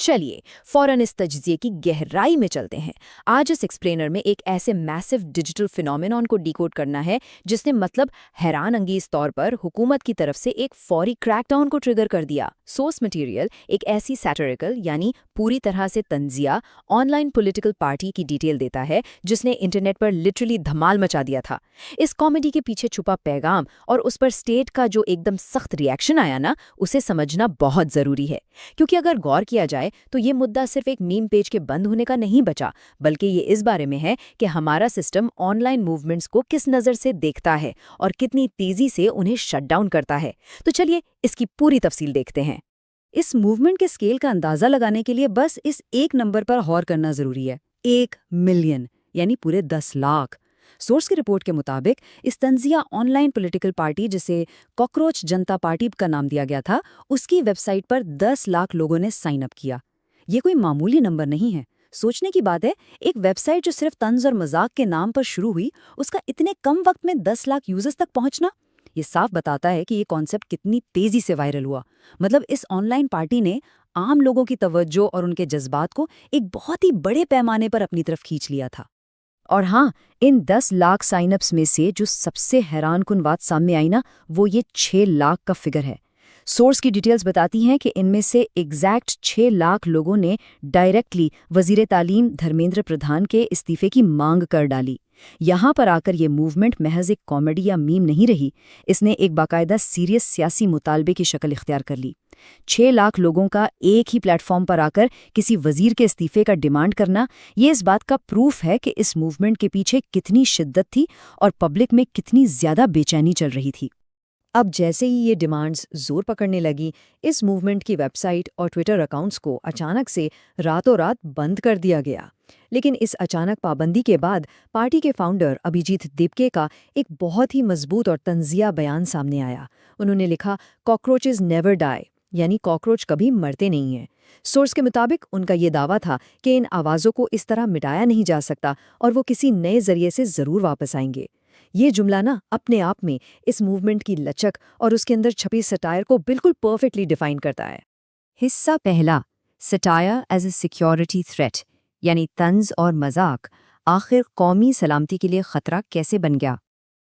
चलिए फौरन इस तज्जिए की गहराई में चलते हैं। आज इस एक्सप्लेनर में एक ऐसे मैसिव डिजिटल फिनोमेनॉन को डिकोड करना है जिसने मतलब हैरान अंगेज तौर पर हुकूमत की तरफ से एक फौरी क्रैकडाउन को ट्रिगर कर दिया। सोर्स मटेरियल एक ऐसी सैटिरिकल यानी पूरी तरह से तंजिया ऑनलाइन पॉलिटिकल पार्टी की डिटेल देता है जिसने इंटरनेट पर लिटरली धमाल मचा दिया था। इस कॉमेडी के पीछे छुपा पैगाम और उस पर स्टेट का जो एकदम सख्त रिएक्शन आया ना, उसे समझना बहुत जरूरी है। क्योंकि अगर गौर किया जाए तो ये मुद्दा सिर्फ एक मीम पेज के बंद होने का नहीं बचा, बल्कि ये इस बारे में है कि हमारा सिस्टम ऑनलाइन मूवमेंट्स को किस नज़र से देखता है और कितनी तेजी से उन्हें शट डाउन करता है। तो चलिए इसकी पूरी तफसील देखते हैं। इस मूवमेंट के स्केल का अंदाजा लगाने के लिए बस इस एक नंबर पर गौर करना जरूरी है, 1 मिलियन, यानी पूरे 10 लाख। सोर्स की रिपोर्ट के मुताबिक इस तंजिया ऑनलाइन पॉलिटिकल पार्टी, जिसे कॉकरोच जनता पार्टी का नाम दिया गया था, उसकी वेबसाइट पर 10 लाख लोगों ने साइन अप किया। ये कोई मामूली नंबर नहीं है। सोचने की बात है, एक वेबसाइट जो सिर्फ तंज और मजाक के नाम पर शुरू हुई, उसका इतने कम वक्त में 10 लाख यूजर्स तक पहुंचना, ये साफ बताता है कि ये कॉन्सेप्ट कितनी तेजी से वायरल हुआ। मतलब इस ऑनलाइन पार्टी ने आम लोगों की तवज्जो और उनके जज्बात को एक बहुत ही बड़े पैमाने पर अपनी तरफ खींच लिया था। और हाँ, इन 10 लाख साइनअप्स में से जो सबसे हैरानकुन बात सामने आई ना, वो ये 6 लाख का फिगर है। सोर्स की डिटेल्स बताती हैं कि इनमें से एग्जैक्ट 6 लाख लोगों ने डायरेक्टली वजीर तालीम धर्मेंद्र प्रधान के इस्तीफे की मांग कर डाली। यहाँ पर आकर ये मूवमेंट महज एक कॉमेडी या मीम नहीं रही, इसने एक बाकायदा सीरियस सियासी मुतालबे की शक्ल इख्तियार कर ली। 6 लाख लोगों का एक ही प्लेटफॉर्म पर आकर किसी वजीर के इस्तीफे का डिमांड करना, ये इस बात का प्रूफ है कि इस मूवमेंट के पीछे कितनी शिद्दत थी और पब्लिक में कितनी ज्यादा बेचैनी चल रही थी। अब जैसे ही ये डिमांड्स जोर पकड़ने लगी, इस मूवमेंट की वेबसाइट और ट्विटर अकाउंट्स को अचानक से रातों रात बंद कर दिया गया। लेकिन इस अचानक पाबंदी के बाद पार्टी के फाउंडर अभिजीत दीपके का एक बहुत ही मजबूत और तंजिया बयान सामने आया। उन्होंने लिखा, कॉकरोचेस नेवर डाई, यानी कॉकरोच कभी मरते नहीं हैं। सोर्स के मुताबिक उनका ये दावा था कि इन आवाज़ों को इस तरह मिटाया नहीं जा सकता और वो किसी नए जरिए से ज़रूर वापस आएंगे। ये जुमला ना अपने आप में इस मूवमेंट की लचक और उसके अंदर छपी सटायर को बिल्कुल परफेक्टली डिफाइन करता है। हिस्सा पहला, satire as a security threat, यानी तंज और मजाक आखिर कौमी सलामती के लिए खतरा कैसे बन गया।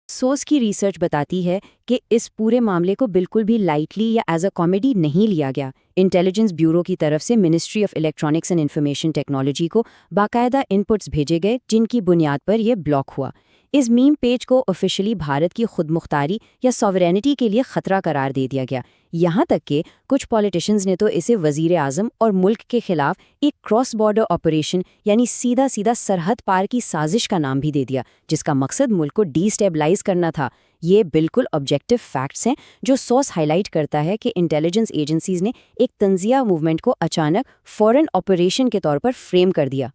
सोर्स की रिसर्च बताती है कि इस पूरे मामले को बिल्कुल भी लाइटली या एज अ कॉमेडी नहीं लिया गया। इंटेलिजेंस ब्यूरो की तरफ से ministry of electronics and information technology को बाकायदा इनपुट्स भेजे गए, जिनकी बुनियाद पर यह ब्लॉक हुआ। इस मीम पेज को ऑफिशियली भारत की खुदमुख्तारी या सॉवरेनिटी के लिए खतरा करार दे दिया गया। यहाँ तक कि कुछ पॉलिटिशियंस ने तो इसे वजीर आज़म और मुल्क के खिलाफ एक क्रॉस बॉर्डर ऑपरेशन, यानी सीधा सीधा सरहद पार की साजिश का नाम भी दे दिया, जिसका मकसद मुल्क को डीस्टेबलाइज करना था। ये बिल्कुल ऑब्जेक्टिव फैक्ट्स हैं जो सोर्स हाईलाइट करता है कि इंटेलिजेंस एजेंसीज ने एक तंजिया मूवमेंट को अचानक फॉरेन ऑपरेशन के तौर पर फ्रेम कर दिया।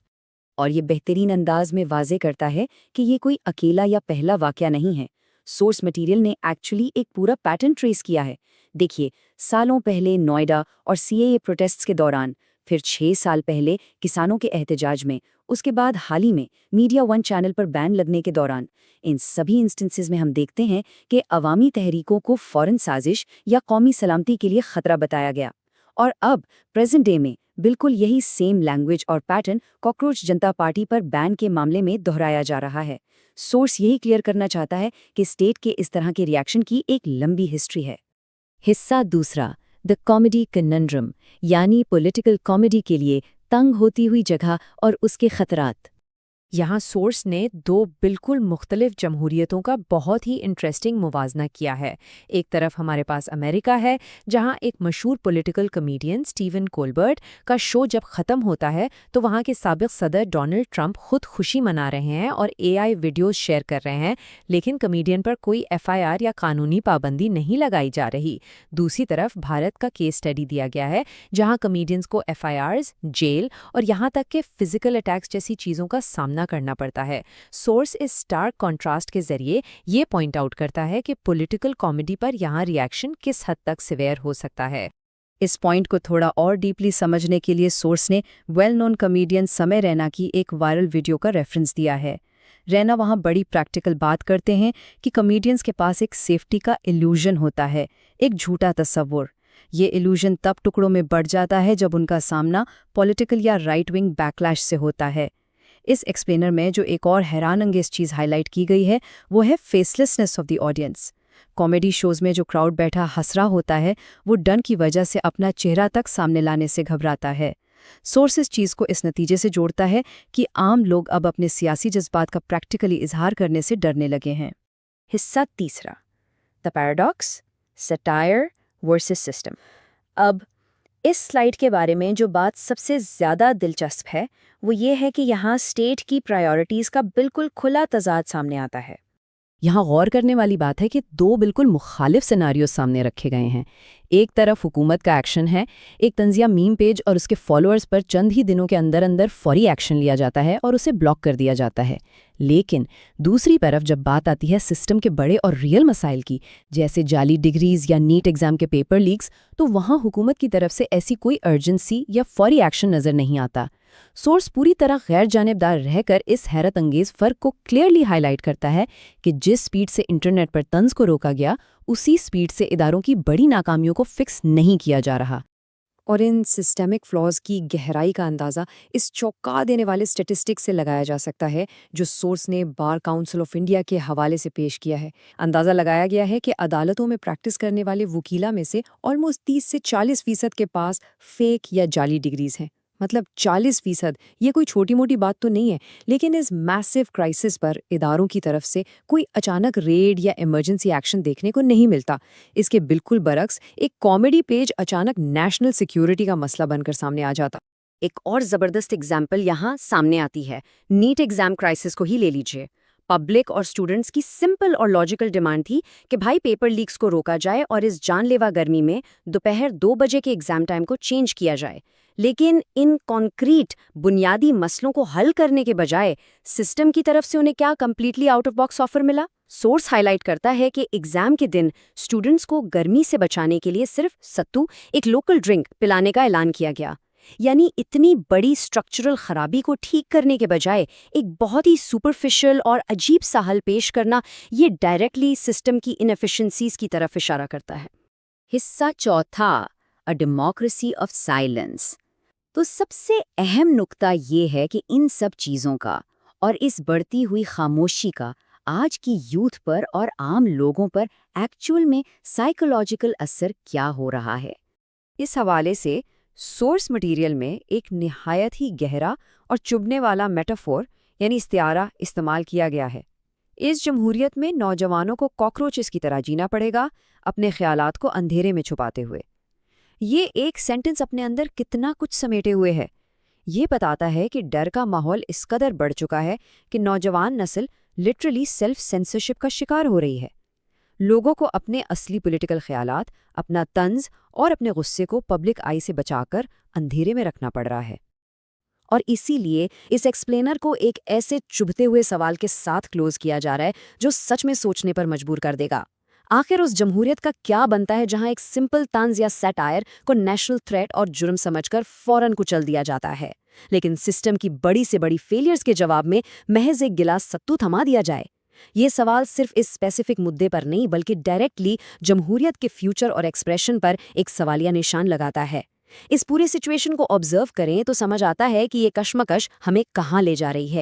और ये बेहतरीन अंदाज में वाजे करता है कि ये कोई अकेला या पहला वाकया नहीं है। सोर्स मटेरियल ने एक्चुअली एक पूरा पैटर्न ट्रेस किया है। देखिए, सालों पहले नोएडा और सीएए प्रोटेस्ट्स के दौरान, फिर 6 साल पहले किसानों के एहतजाज में, उसके बाद हाल ही में मीडिया वन चैनल पर बैन लगने के दौरान, इन सभी इंस्टेंसेस में हम देखते हैं कि अवामी तहरीकों को फौरन साजिश या कौमी सलामती के लिए खतरा बताया गया। और अब प्रेजेंट डे में बिल्कुल यही सेम लैंग्वेज और पैटर्न कॉकरोच जनता पार्टी पर बैन के मामले में दोहराया जा रहा है। सोर्स यही क्लियर करना चाहता है कि स्टेट के इस तरह के रिएक्शन की एक लंबी हिस्ट्री है। हिस्सा दूसरा, द कॉमेडी कनंड्रम, यानी पॉलिटिकल कॉमेडी के लिए तंग होती हुई जगह और उसके खतरात। यहाँ सोर्स ने 2 बिल्कुल मुख्तलिफ जमहूरियतों का बहुत ही इंटरेस्टिंग मुवाजना किया है। एक तरफ हमारे पास अमेरिका है, जहाँ एक मशहूर पॉलिटिकल कमेडियन स्टीवन कोलबर्ट का शो जब ख़त्म होता है तो वहाँ के साबिक़ सदर डोनाल्ड ट्रंप खुद खुशी मना रहे हैं और AI वीडियोस शेयर कर रहे हैं, लेकिन कमेडियन पर कोई FIR या कानूनी पाबंदी नहीं लगाई जा रही। दूसरी तरफ भारत का केस स्टडी दिया गया है, जहाँ कमेडियंस को FIRs, जेल और यहाँ तक के फिजिकल अटैक्स जैसी चीज़ों का सामना करना पड़ता है। सोर्स इस स्टार्क कॉन्ट्रास्ट के जरिए ये पॉइंट आउट करता है कि पॉलिटिकल कॉमेडी पर यहाँ रिएक्शन किस हद तक सिवियर हो सकता है। इस पॉइंट को थोड़ा और डीपली समझने के लिए सोर्स ने वेल नोन कमेडियन समय रैना की एक वायरल वीडियो का रेफरेंस दिया है। रैना वहाँ बड़ी प्रैक्टिकल बात करते हैं कि कमेडियंस के पास एक सेफ्टी का इल्यूजन होता है, एक झूठा तस्वुर, یہ ایلوژن تب ٹکڑوں میں بڑھ جاتا ہے جب ان کا سامنا پولیٹیکل یا رائٹ ونگ بیکلیش سے ہوتا ہے۔ اس ایکسپلینر میں جو ایک اور حیران انگیز چیز ہائی لائٹ کی گئی ہے وہ ہے facelessness of the audience. Comedy shows میں جو کراؤڈ بیٹھا ہنس رہا ہوتا ہے وہ ڈن کی وجہ سے اپنا چہرہ تک سامنے لانے سے گھبراتا ہے۔ سورس اس چیز کو اس نتیجے سے جوڑتا ہے کہ عام لوگ اب اپنے سیاسی جذبات کا پریکٹیکلی اظہار کرنے سے ڈرنے لگے ہیں۔ حصہ تیسرا، the paradox, satire versus system. اب اس سلائیڈ کے بارے میں جو بات سب سے زیادہ دلچسپ ہے وہ یہ ہے کہ یہاں اسٹیٹ کی پرائیورٹیز کا بالکل کھلا تضاد سامنے آتا ہے۔ یہاں غور کرنے والی بات ہے کہ دو بالکل مخالف سیناریو سامنے رکھے گئے ہیں۔ ایک طرف حکومت کا ایکشن ہے، ایک تنزیہ میم پیج اور اس کے فالوورز پر چند ہی دنوں کے اندر اندر فوری ایکشن لیا جاتا ہے اور اسے بلاک کر دیا جاتا ہے۔ لیکن دوسری طرف جب بات آتی ہے سسٹم کے بڑے اور ریئل مسائل کی، جیسے جعلی ڈگریز یا نیٹ ایگزام کے پیپر لیکس، تو وہاں حکومت کی طرف سے ایسی کوئی ارجنسی یا فوری ایکشن نظر نہیں آتا۔ سورس پوری طرح غیر جانبدار رہ کر اس حیرت انگیز فرق کو کلیئرلی ہائی لائٹ کرتا ہے کہ جس سپیڈ سے انٹرنیٹ پر طنز کو روکا گیا، اسی سپیڈ سے اداروں کی بڑی ناکامیوں کو فکس نہیں کیا جا رہا۔ اور ان سسٹمک فلاز کی گہرائی کا اندازہ اس چونکا دینے والے اسٹیٹسٹک سے لگایا جا سکتا ہے جو سورس نے بار کاؤنسل آف انڈیا کے حوالے سے پیش کیا ہے۔ اندازہ لگایا گیا ہے کہ عدالتوں میں پریکٹس کرنے والے وکیلا میں سے آلموسٹ 30 سے 40% کے پاس فیک یا جعلی ڈگریز ہیں۔ مطلب 40%، یہ کوئی چھوٹی موٹی بات تو نہیں ہے، لیکن اس میسو کرائسس پر اداروں کی طرف سے کوئی اچانک ریڈ یا ایمرجنسی ایکشن دیکھنے کو نہیں ملتا۔ اس کے بالکل برعکس ایک کامیڈی پیج اچانک نیشنل سیکیورٹی کا مسئلہ بن کر سامنے آ جاتا۔ ایک اور زبردست اگزامپل یہاں سامنے آتی ہے، نیٹ ایگزام کرائسس کو ہی لے لیجئے۔ پبلک اور اسٹوڈنٹس کی سمپل اور لاجیکل ڈیمانڈ تھی کہ بھائی پیپر لیکس کو روکا جائے اور اس جان لیوا گرمی میں دوپہر 2 بجے کے ایگزام ٹائم کو چینج کیا جائے۔ لیکن ان کانکریٹ بنیادی مسئلوں کو حل کرنے کے بجائے سسٹم کی طرف سے انہیں کیا completely out of box offer ملا؟ سورس ہائی لائٹ کرتا ہے کہ ایگزام کے دن اسٹوڈنٹس کو گرمی سے بچانے کے لیے صرف ستو، ایک لوکل ڈرنک، پلانے کا اعلان کیا گیا۔ یعنی اتنی بڑی سٹرکچرل خرابی کو ٹھیک کرنے کے بجائے ایک بہت ہی سپرفیشل اور عجیب سا حل پیش کرنا، یہ ڈائریکٹلی سسٹم کی انیفیشنسیز کی طرف اشارہ کرتا ہے۔ حصہ چوتھا، اے ڈیموکریسی آف سائلنس۔ تو سب سے اہم نقطہ یہ ہے کہ ان سب چیزوں کا اور اس بڑھتی ہوئی خاموشی کا آج کی یوتھ پر اور عام لوگوں پر ایکچول میں سائیکولوجیکل اثر کیا ہو رہا ہے۔ اس حوالے سے سورس مٹیریل میں ایک نہایت ہی گہرا اور چبھنے والا میٹافور یعنی استعارہ استعمال کیا گیا ہے۔ اس جمہوریت میں نوجوانوں کو کاکروچز کی طرح جینا پڑے گا، اپنے خیالات کو اندھیرے میں چھپاتے ہوئے۔ یہ ایک سینٹنس اپنے اندر کتنا کچھ سمیٹے ہوئے ہے۔ یہ بتاتا ہے کہ ڈر کا ماحول اس قدر بڑھ چکا ہے کہ نوجوان نسل لٹرلی سیلف سینسرشپ کا شکار ہو رہی ہے۔ لوگوں کو اپنے اصلی پولیٹیکل خیالات، اپنا طنز اور اپنے غصے کو پبلک آئی سے بچا کر اندھیرے میں رکھنا پڑ رہا ہے۔ اور اسی لیے اس ایکسپلینر کو ایک ایسے چبھتے ہوئے سوال کے ساتھ کلوز کیا جا رہا ہے جو سچ میں سوچنے پر مجبور کر دے گا۔ آخر اس جمہوریت کا کیا بنتا ہے جہاں ایک سمپل طنز یا سیٹائر کو نیشنل تھریٹ اور جرم سمجھ کر فوراً کچل دیا جاتا ہے، لیکن سسٹم کی بڑی سے بڑی فیلیئرز کے جواب میں محض ایک گلاس ستو تھما دیا جائے؟ یہ سوال صرف اس اسپیسیفک مدعے پر نہیں بلکہ ڈائریکٹلی جمہوریت کے فیوچر اور ایکسپریشن پر ایک سوالیہ نشان لگاتا ہے۔ اس پورے سچویشن کو آبزرو کریں تو سمجھ آتا ہے کہ یہ کشمکش ہمیں کہاں لے جا رہی ہے۔